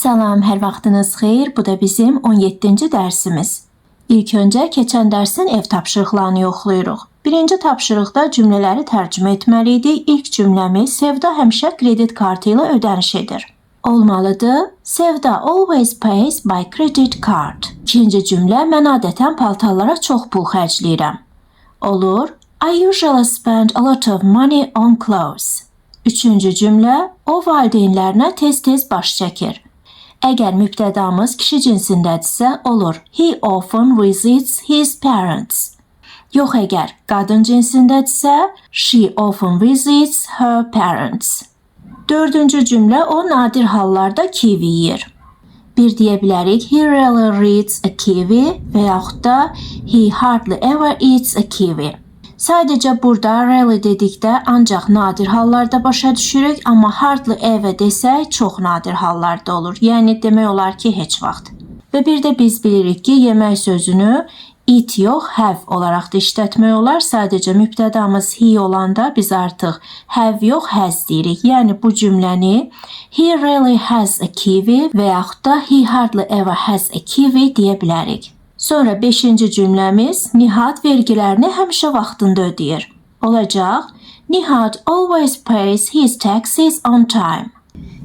Salam, hər vaxtınız xeyir. Bu da bizim 17-ci dərsimiz. İlk öncə keçən dərsin ev tapşırıqlarını yoxlayırıq. Birinci tapşırıqda cümlələri tərcümə etməli idik. İlk cümləmiz Sevda həmişə kredit kartı ilə ödəniş edir. Olmalıdır. Sevda always pays by credit card. İkinci cümlə mən adətən paltarlara çox pul xərcləyirəm. Olur. I usually spend a lot of money on clothes. Üçüncü cümlə o valideynlərinə tez-tez baş çəkir. Əgər mübtədamız kişi cinsindədirsə olur. He often visits his parents. Yox, əgər qadın cinsindədirsə she often visits her parents. Dördüncü cümlə o nadir hallarda kivi yeyir. Bir deyə bilərik he rarely reads a kiwi və yaxud da he hardly ever eats a kiwi. Sadəcə burada rarely dedikdə ancaq nadir hallarda başa düşürük, amma hardly ever desək çox nadir hallarda olur. Yəni demək olar ki, heç vaxt. Və bir də biz bilirik ki, yemək sözünü eat yox, have olaraq da işlətmək olar. Sadəcə mübtədamız he olanda biz artıq have yox, has deyirik. Yəni bu cümləni he really has a kiwi və yaxud da he hardly ever has a kiwi deyə bilərik. Sonra 5-ci cümləmiz Nihat vergilərini həmişə vaxtında ödəyir. Olacaq. Nihat always pays his taxes on time.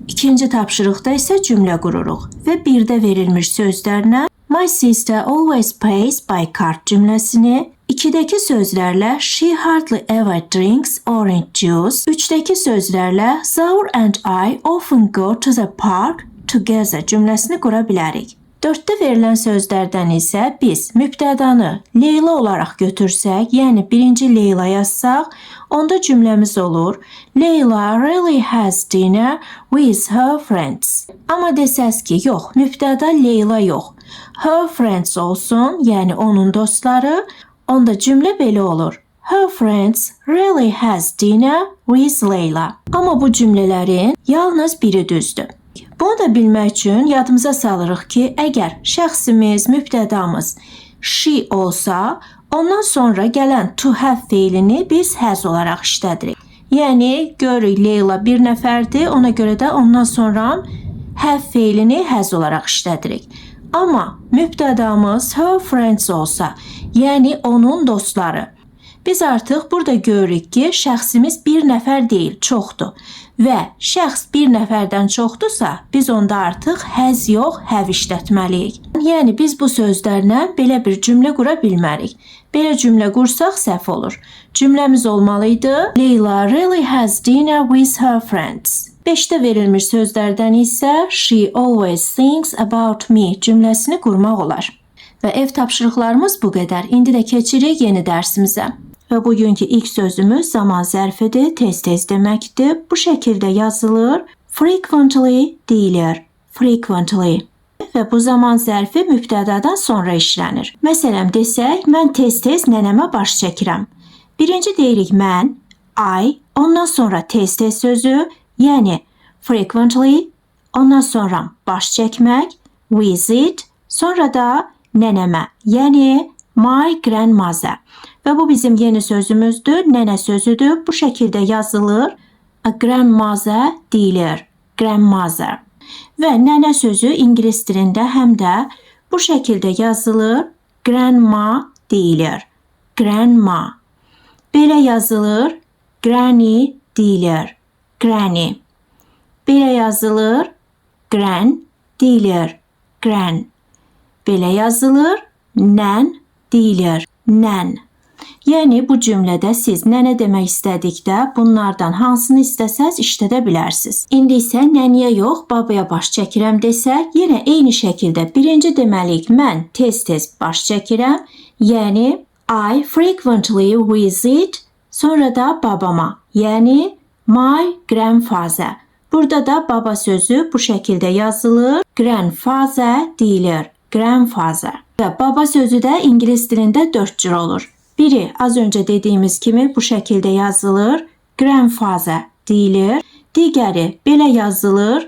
İkinci tapşırıqda isə cümlə qururuq və birdə verilmiş sözlərlə My sister always pays by card cümləsini, 2-dəki sözlərlə she hardly ever drinks orange juice, 3-dəki sözlərlə Zaur and I often go to the park together cümləsini qura bilərik. 4-də verilən sözlərdən isə biz mübtədanı Leyla olaraq götürsək, yəni birinci Leyla yazsaq, onda cümləmiz olur Leyla really has dinner with her friends. Amma desəz ki, yox, mübtəda Leyla yox, her friends olsun, yəni onun dostları, onda cümlə belə olur. Her friends really has dinner with Leyla. Amma bu cümlələrin yalnız biri düzdür. Bunu da bilmək üçün yadımıza salırıq ki, əgər şəxsimiz, mübtədamız she olsa, ondan sonra gələn to have feilini biz has olaraq işlədirik. Yəni, görürük Leyla bir nəfərdir, ona görə də ondan sonra have feilini has olaraq işlədirik. Amma mübtədamız her friends olsa, yəni onun dostları. Biz artıq burada görürük ki, şəxsimiz bir nəfər deyil, çoxdur. Və şəxs bir nəfərdən çoxdursa, biz onda artıq has yox, have işlətməliyik. Yəni biz bu sözlərlə belə bir cümlə qura bilmərik. Belə cümlə qursaq səhv olur. Cümləmiz olmalıydı. Leyla really has dinner with her friends. 5-də verilmiş sözlərdən isə she always thinks about me cümləsini qurmaq olar. Və ev tapşırıqlarımız bu qədər. İndi də keçirik yeni dərsimizə. Və bugünkü ilk sözümüz zaman zərfidir, tez-tez deməkdir. Bu şəkildə yazılır. Frequently deyilir. Frequently. Və bu zaman zərfi mübtədadan sonra işlənir. Məsələn, desək, mən tez-tez nənəmə baş çəkirəm. Birinci deyirik mən, I, ondan sonra tez-tez sözü, yəni frequently, ondan sonra baş çəkmək, visit, sonra da nənəmə, yəni my grandmother. Və bu bizim yeni sözümüzdür, nənə sözüdür. Bu şəkildə yazılır. A grandmother deyilir. Grandmother. Və nənə sözü ingilis dilində həm də bu şəkildə yazılır. Grandma deyilir. Grandma. Belə yazılır. Granny deyilir. Granny. Belə yazılır. Gran deyilir. Gran. Belə yazılır. Nən deyilir. Nən. Yəni bu cümlədə siz nənə demək istədikdə bunlardan hansını istəsəz işlədə bilərsiniz. İndi isə nənəyə yox, babaya baş çəkirəm desək, yenə eyni şəkildə birinci deməliyik mən tez-tez baş çəkirəm, yəni I frequently visit, sonra da babama, yəni my grandfather. Burada da baba sözü bu şəkildə yazılır, grandfather deyilir, grandfather. Və baba sözü də ingilis dilində 4 cür olur. Biri az öncə dediyimiz kimi bu şəkildə yazılır, grandfather deyilir. Digəri belə yazılır,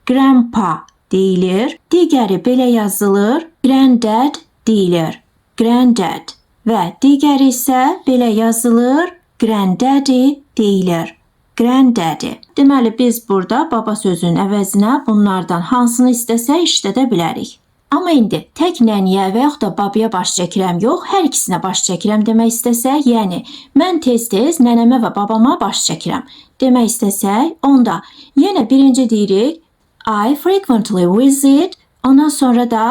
grandpa deyilir. Digəri belə yazılır, granddad deyilir, granddad. Və digəri isə belə yazılır, granddaddy deyilir, granddaddy. Deməli biz burada baba sözünün əvəzinə bunlardan hansını istəsək işlədə bilərik. Amma indi tək nənəyə və yaxud da babaya baş çəkirəm yox, hər ikisinə baş çəkirəm demək istəsək, yəni mən tez-tez nənəmə və babama baş çəkirəm demək istəsək, onda yenə birinci deyirik I frequently visit, ondan sonra da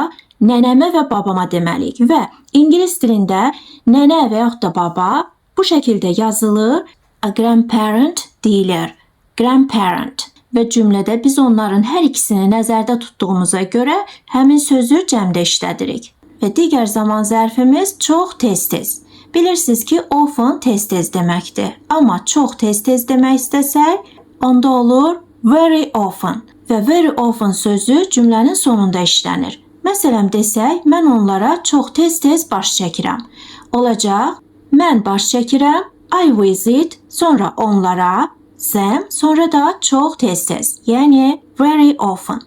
nənəmə və babama deməliyik və ingilis dilində nənə və yaxud da baba bu şəkildə yazılır, a grandparent deyilir, grandparent. Və cümlədə biz onların hər ikisini nəzərdə tutduğumuza görə həmin sözü cəmdə işlədirik. Və digər zaman zərfimiz çox tez-tez. Bilirsiniz ki, often tez-tez deməkdir. Amma çox tez-tez demək istəsək, onda olur very often. Və very often sözü cümlənin sonunda işlənir. Məsələn desək, mən onlara çox tez-tez baş çəkirəm. Olacaq, mən baş çəkirəm, I visit, sonra onlara, them, sonra da çox tez-tez, yəni very often.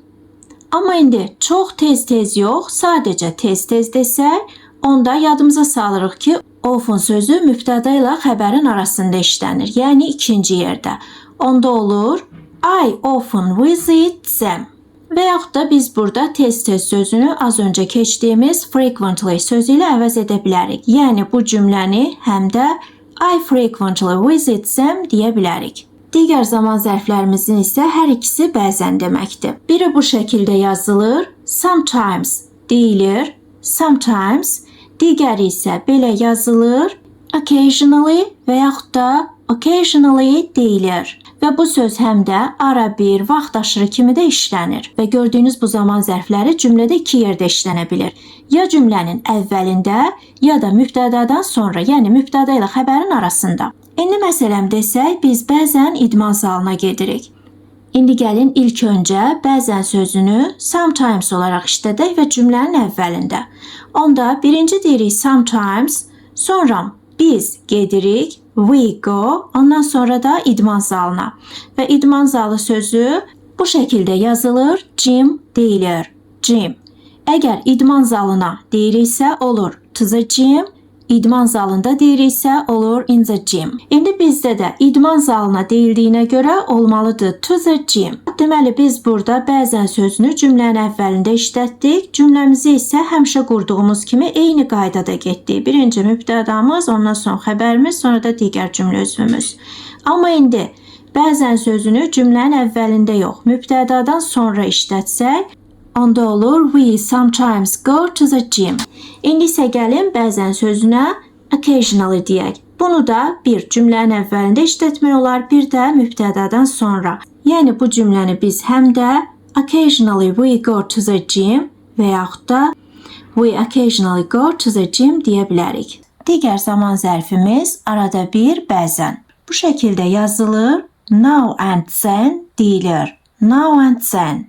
Amma indi çox tez-tez yox, sadəcə tez-tez desək, onda yadımıza salırıq ki, often sözü mübtəda ilə xəbərin arasında işlənir, yəni ikinci yerdə. Onda olur, I often visit them. Və yaxud da biz burada tez-tez sözünü az öncə keçdiyimiz frequently sözü ilə əvəz edə bilərik. Yəni bu cümləni həm də I frequently visit them deyə bilərik. Digər zaman zərflərimizin isə hər ikisi bəzən deməkdir. Biri bu şəkildə yazılır, sometimes deyilir, sometimes. Digəri isə belə yazılır, occasionally və yaxud da occasionally deyilir. Və bu söz həm də ara bir, vaxt aşırı kimi də işlənir. Və gördüyünüz bu zaman zərfləri cümlədə iki yerdə işlənə bilir. Ya cümlənin əvvəlində, ya da mübtədadan sonra, yəni mübtəda ilə xəbərin arasında. İndi məsələn desək, biz bəzən idman zalına gedirik. İndi gəlin ilk öncə bəzən sözünü sometimes olaraq işlədək və cümlənin əvvəlində. Onda birinci deyirik sometimes, sonra biz gedirik, we go, ondan sonra da idman zalına. Və idman zalı sözü bu şəkildə yazılır, gym deyilir, gym. Əgər idman zalına deyiriksə olur to the gym, idman zalında deyiriksə olur in the gym. İndi bizdə də idman zalına deyildiyinə görə olmalıdır to the gym. Deməli biz burada bəzən sözünü cümlənin əvvəlində işlətdik. Cümləmizi isə həmişə qurduğumuz kimi eyni qaydada getdik. Birinci mübtədamız, ondan sonra xəbərimiz, sonra da digər cümlə özümüz. Amma indi bəzən sözünü cümlənin əvvəlində yox, mübtədadan sonra işlətsək, onda olur we sometimes go to the gym. İndi isə gəlin bəzən sözünə occasionally deyək. Bunu da bir cümlənin əvvəlində işlətmək olar, bir də mübtədadan sonra. Yəni bu cümləni biz həm də occasionally we go to the gym və yaxud da we occasionally go to the gym deyə bilərik. Digər zaman zərfimiz arada bir, bəzən. Bu şəkildə yazılır, now and then deyilir, now and then.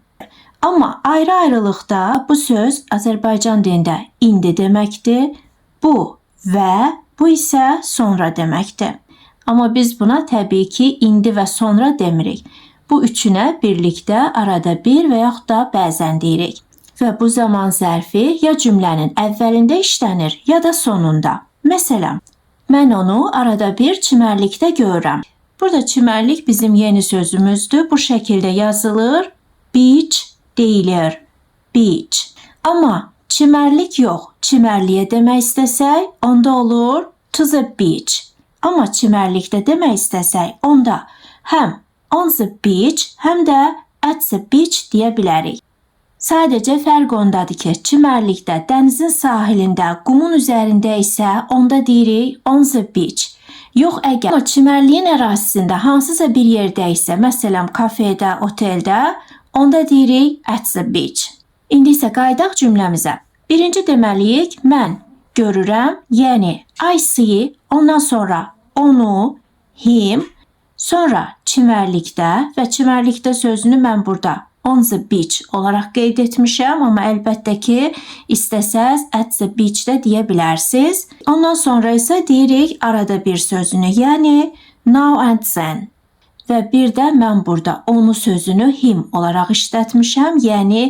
Amma ayrı-ayrılıqda bu söz Azərbaycan dilində indi deməkdir, bu və bu isə sonra deməkdir. Amma biz buna təbii ki, indi və sonra demirik. Bu üçünə birlikdə arada bir və yaxud da bəzən deyirik. Və bu zaman zərfi ya cümlənin əvvəlində işlənir, ya da sonunda. Məsələn, mən onu arada bir çimərlikdə görürəm. Burada çimərlik bizim yeni sözümüzdür. Bu şəkildə yazılır, beach deyilir, beach. Amma çimərlik yox, çimərliyə demək istəsək, onda olur to the beach. Amma çimərlikdə demək istəsək, onda həm on the beach, həm də at the beach deyə bilərik. Sadəcə fərq ondadır ki, çimərlikdə dənizin sahilində, qumun üzərində isə onda deyirik on the beach. Yox, əgər çimərliyin ərazisində hansısa bir yerdə isə, məsələn kafedə, oteldə, onda deyirik at the beach. İndi isə qayıdaq cümləmizə. Birinci deməliyik, mən görürəm, yəni I see, ondan sonra onu, him, sonra çimərlikdə və çimərlikdə sözünü mən burada on the beach olaraq qeyd etmişəm, amma əlbəttə ki, istəsəz at the beach də deyə bilərsiniz. Ondan sonra isə deyirik arada bir sözünü, yəni now and then. Və bir də mən burada onu sözünü him olaraq işlətmişəm, yəni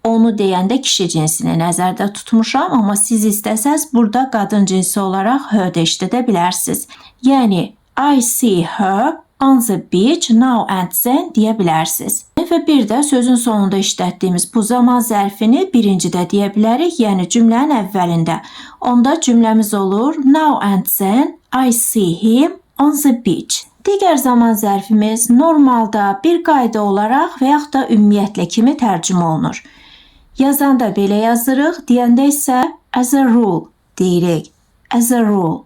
onu deyəndə kişi cinsini nəzərdə tutmuşam, amma siz istəsəz burada qadın cinsi olaraq her də işlədə bilərsiniz. Yəni I see her, on the beach now and then deyə bilərsiniz. Və bir də sözün sonunda işlətdiyimiz bu zaman zərfini birincidə deyə bilərik, yəni cümlənin əvvəlində. Onda cümləmiz olur now and then I see him on the beach. Digər zaman zərfimiz normalda bir qayda olaraq və yaxud da ümumiyyətlə kimi tərcümə olunur. Yazanda belə yazırıq, deyəndə isə as a rule deyirik. As a rule.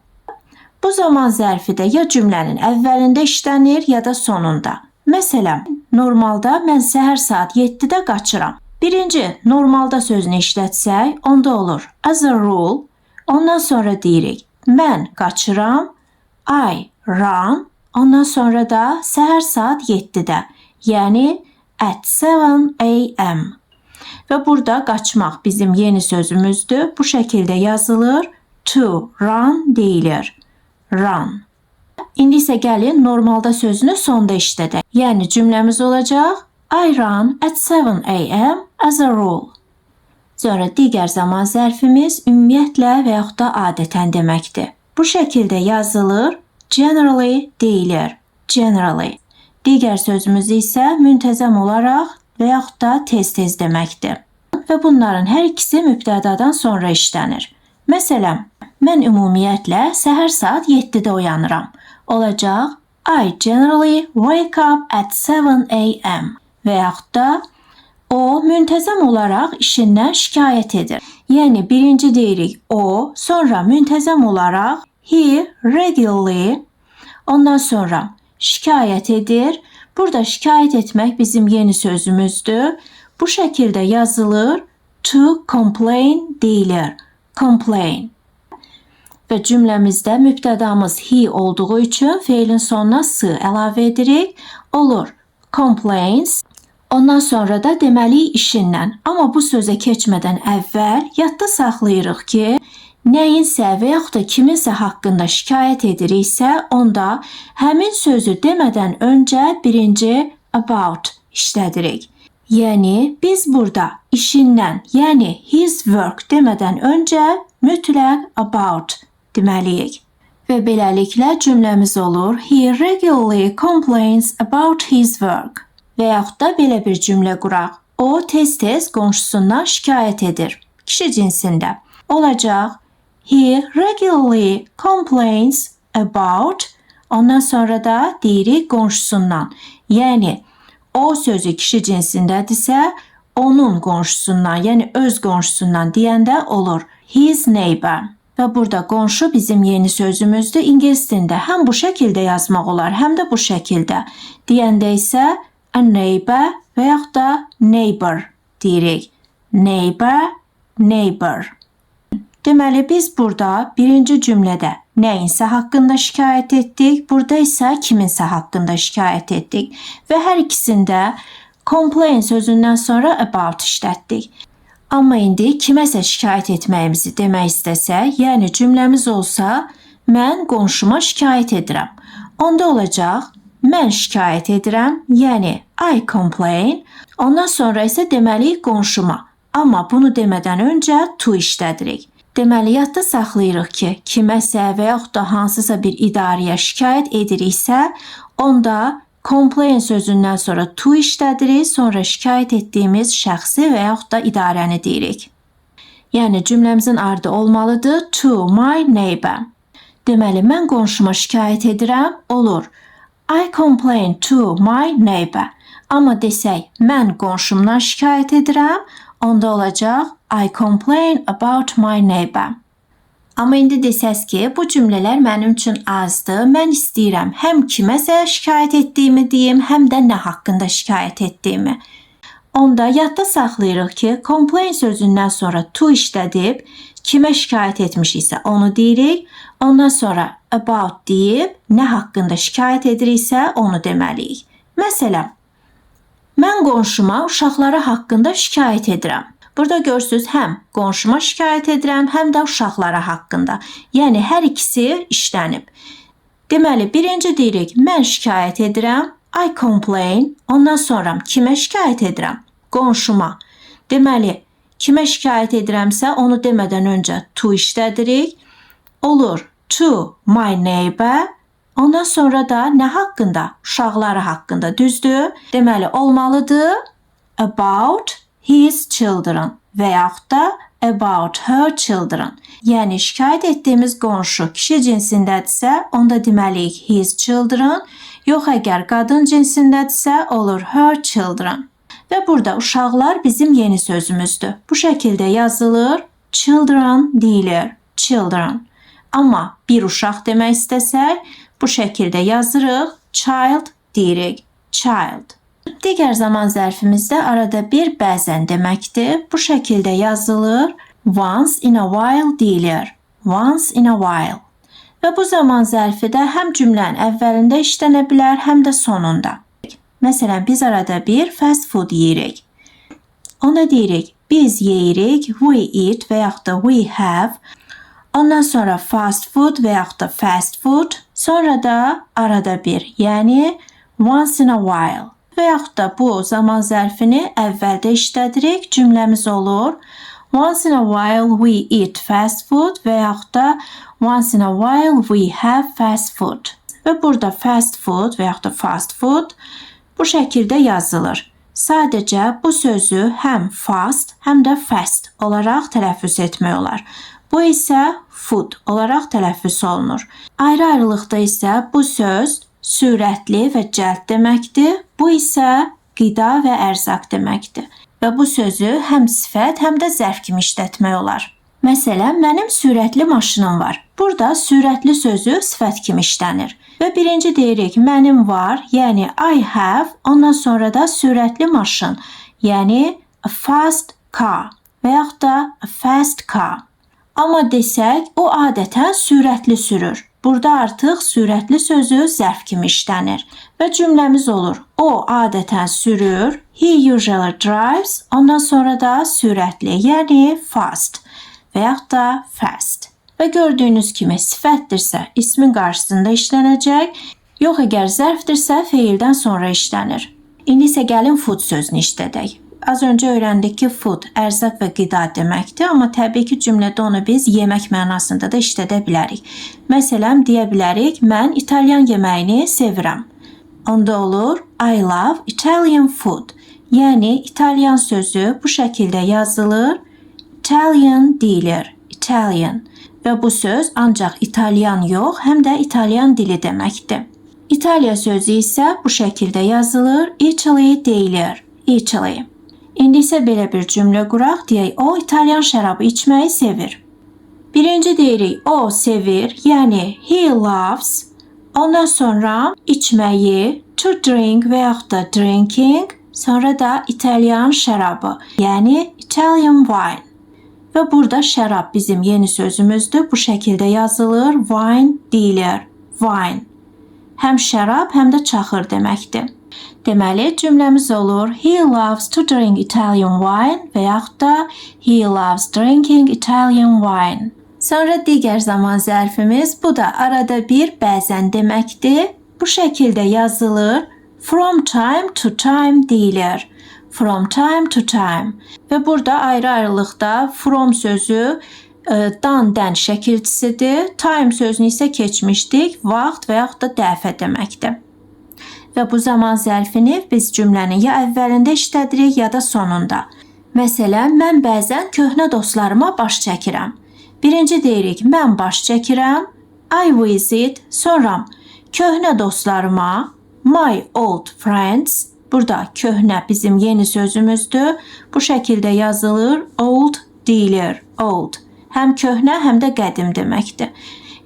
Bu zaman zərfi də ya cümlənin əvvəlində işlənir, ya da sonunda. Məsələn, normalda mən səhər saat 7-də qaçıram. Birinci, normalda sözünü işlətsək, onda olur as a rule. Ondan sonra deyirik, mən qaçıram, I run. Ondan sonra da səhər saat 7-də, yəni at 7 a.m. Və burada qaçmaq bizim yeni sözümüzdür. Bu şəkildə yazılır. To run deyilir. Run. İndi isə gəlin normalda sözünü sonda işlədək. Yəni cümləmiz olacaq I run at 7 a.m. as a rule. Sonra digər zaman zərfimiz ümumiyyətlə və yaxud da adətən deməkdir. Bu şəkildə yazılır. Generally deyilir. Generally. Digər sözümüz isə müntəzəm olaraq və yaxud da tez-tez deməkdir. Və bunların hər ikisi mübtədadan sonra işlənir. Məsələn, mən ümumiyyətlə səhər saat 7-də oyanıram. Olacaq I generally wake up at 7 a.m. Və yaxud da o müntəzəm olaraq işindən şikayət edir. Yəni birinci deyirik o, sonra müntəzəm olaraq he regularly, ondan sonra şikayət edir. Burada şikayət etmək bizim yeni sözümüzdür. Bu şəkildə yazılır. To complain deyilir. Complain. Və cümləmizdə mübtədamız he olduğu üçün feilin sonuna s əlavə edirik. Olur. Complains. Ondan sonra da deməli işindən. Amma bu sözə keçmədən əvvəl yadda saxlayırıq ki, nəyinsə və yaxud da kiminsə haqqında şikayət ediriksə, onda həmin sözü demədən öncə birinci about işlədirik. Yəni, biz burada işindən, yəni his work demədən öncə mütləq about deməliyik. Və beləliklə cümləmiz olur. He regularly complains about his work. Və yaxud da belə bir cümlə quraq. O tez-tez qonşusundan şikayət edir. Kişi cinsində. Olacaq. He regularly complains about. Ondan sonra da deyirik qonşusundan. Yəni, o sözü kişi cinsindədirsə, onun qonşusundan, yəni öz qonşusundan deyəndə olur. His neighbor. Və burada qonşu bizim yeni sözümüzdür. İngilis dilində həm bu şəkildə yazmaq olar, həm də bu şəkildə. Deyəndə isə a neighbor və yaxud da neighbor deyirik. Neighbor, neighbor. Deməli, biz burada birinci cümlədə nəyinsə haqqında şikayət etdik, burada isə kiminsə haqqında şikayət etdik. Və hər ikisində complain sözündən sonra about işlətdik. Amma indi kiməsə şikayət etməyimizi demək istəsək, yəni cümləmiz olsa, mən qonşuma şikayət edirəm. Onda olacaq, mən şikayət edirəm, yəni I complain. Ondan sonra isə deməli qonşuma. Amma bunu demədən öncə to işlədirik. Deməli, yadda saxlayırıq ki, kiməsə və yaxud da hansısa bir idarəyə şikayət ediriksə, onda complain sözündən sonra to işlədirik, sonra şikayət etdiyimiz şəxsi və yaxud da idarəni deyirik. Yəni, cümləmizin ardı olmalıdır to my neighbor. Deməli, mən qonşuma şikayət edirəm, olur. I complain to my neighbor. Amma desək, mən qonşumdan şikayət edirəm, onda olacaq I complain about my neighbor. Amma indi desəz ki, bu cümlələr mənim üçün azdır. Mən istəyirəm həm kiməsə şikayət etdiyimi deyim, həm də nə haqqında şikayət etdiyimi. Onda yadda saxlayırıq ki, complain sözündən sonra to işlədib, kimə şikayət etmişiksə onu deyirik. Ondan sonra about deyib, nə haqqında şikayət ediriksə onu deməliyik. Məsələn, mən qonşuma uşaqları haqqında şikayət edirəm. Burada görürsünüz, həm qonşuma şikayət edirəm, həm də uşaqlara haqqında. Yəni, hər ikisi işlənib. Deməli, birinci deyirik, mən şikayət edirəm, I complain. Ondan sonra kimə şikayət edirəm? Qonşuma. Deməli, kimə şikayət edirəmsə, onu demədən öncə to işlədirik. Olur, to my neighbor. Ondan sonra da nə haqqında? Uşaqları haqqında, düzdür? Deməli, olmalıdır about his children və yaxud da about her children. Yəni, şikayət etdiyimiz qonşu kişi cinsindədirsə, onda deməliyik his children. Yox, əgər qadın cinsindədirsə, olur her children. Və burada uşaqlar bizim yeni sözümüzdür. Bu şəkildə yazılır, children deyilir, children. Amma bir uşaq demək istəsək, bu şəkildə yazırıq, child deyirik, child. Digər zaman zərfimizdə arada bir bəzən deməkdir. Bu şəkildə yazılır, once in a while deyilir, once in a while. Və bu zaman zərfi də həm cümlənin əvvəlində işlənə bilər, həm də sonunda. Məsələn, biz arada bir fast food yeyirik. Ona deyirik, biz yeyirik, we eat və yaxud da we have. Ondan sonra fast food və yaxud da fast food. Sonra da arada bir, yəni once in a while. Və yaxud da bu zaman zərfini əvvəldə işlədirik, cümləmiz olur. Once in a while we eat fast food və yaxud da once in a while we have fast food. Və burada fast food və yaxud da fast food bu şəkildə yazılır. Sadəcə bu sözü həm fast, həm də fast olaraq tələffüz etmək olar. Bu isə food olaraq tələffüz olunur. Ayrı-ayrılıqda isə bu söz sürətli və cəld deməkdir. Bu isə qida və ərzaq deməkdir. Və bu sözü həm sifət, həm də zərf kimi işlətmək olar. Məsələn, mənim sürətli maşınım var. Burada sürətli sözü sifət kimi işlənir. Və birinci deyirik, mənim var, yəni I have, ondan sonra da sürətli maşın, yəni a fast car və yaxud da a fast car. Amma desək, o adətən sürətli sürür. Burada artıq sürətli sözü zərf kimi işlənir və cümləmiz olur. O adətən sürür, he usually drives, ondan sonra da sürətli, yəni fast və yaxud da fast. Və gördüyünüz kimi sifətdirsə ismin qarşısında işlənəcək, yox əgər zərfdirsə feildən sonra işlənir. İndi isə gəlin food sözünü işlədək. Az öncə öyrəndik ki, food ərzaq və qida deməkdir, amma təbii ki, cümlədə onu biz yemək mənasında da işlədə bilərik. Məsələn, deyə bilərik, mən İtalyan yeməyini sevirəm. Onda olur, I love Italian food. Yəni, İtalyan sözü bu şəkildə yazılır, Italian deyilir, Italian. Və bu söz ancaq İtalyan yox, həm də İtalyan dili deməkdir. İtaliya sözü isə bu şəkildə yazılır, Italy deyilir, Italy. İndi isə belə bir cümlə quraq, deyək, o İtalyan şərabı içməyi sevir. Birinci deyirik, o sevir, yəni he loves. Ondan sonra içməyi, to drink və yaxud da drinking, sonra da İtalyan şərabı, yəni Italian wine. Və burada şərab bizim yeni sözümüzdür. Bu şəkildə yazılır, wine deyilir, wine. Həm şərab, həm də çaxır deməkdir. Deməli, cümləmiz olur, he loves to drink Italian wine və yaxud da he loves drinking Italian wine. Sonra digər zaman zərfimiz, bu da arada bir, bəzən deməkdir. Bu şəkildə yazılır, from time to time deyilir. From time to time. Və burada ayrı-ayrılıqda from sözü dan-dən şəkilçisidir. Time sözünü isə keçmişdik, vaxt və yaxud da dəfə deməkdir. Və bu zaman zərfini biz cümlənin ya əvvəlində işlədirik, ya da sonunda. Məsələn, mən bəzən köhnə dostlarıma baş çəkirəm. Birinci deyirik, mən baş çəkirəm, I visit, sonra köhnə dostlarıma, my old friends. Burada köhnə bizim yeni sözümüzdür. Bu şəkildə yazılır, old deyilir, old. Həm köhnə, həm də qədim deməkdir.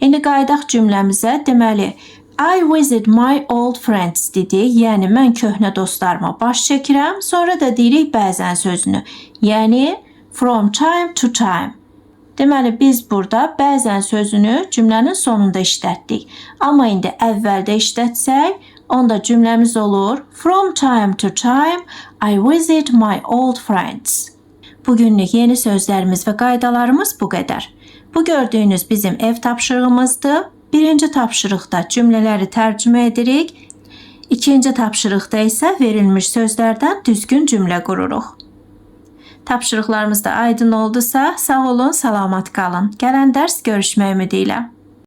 İndi qaydaq cümləmizə, deməli, I visit my old friends dedik, yəni mən köhnə dostlarıma baş çəkirəm, sonra da deyirik bəzən sözünü, yəni from time to time. Deməli, biz burada bəzən sözünü cümlənin sonunda işlətdik. Amma indi əvvəldə işlətsək, onda cümləmiz olur, from time to time, I visit my old friends. Bugünlük yeni sözlərimiz və qaydalarımız bu qədər. Bu gördüyünüz bizim ev tapşırığımızdır. Birinci tapşırıqda cümlələri tərcümə edirik. İkinci tapşırıqda isə verilmiş sözlərdən düzgün cümlə qururuq. Tapşırıqlarımız da aydın oldusa, sağ olun, salamat qalın. Gələn dərs görüşmək ümidi ilə.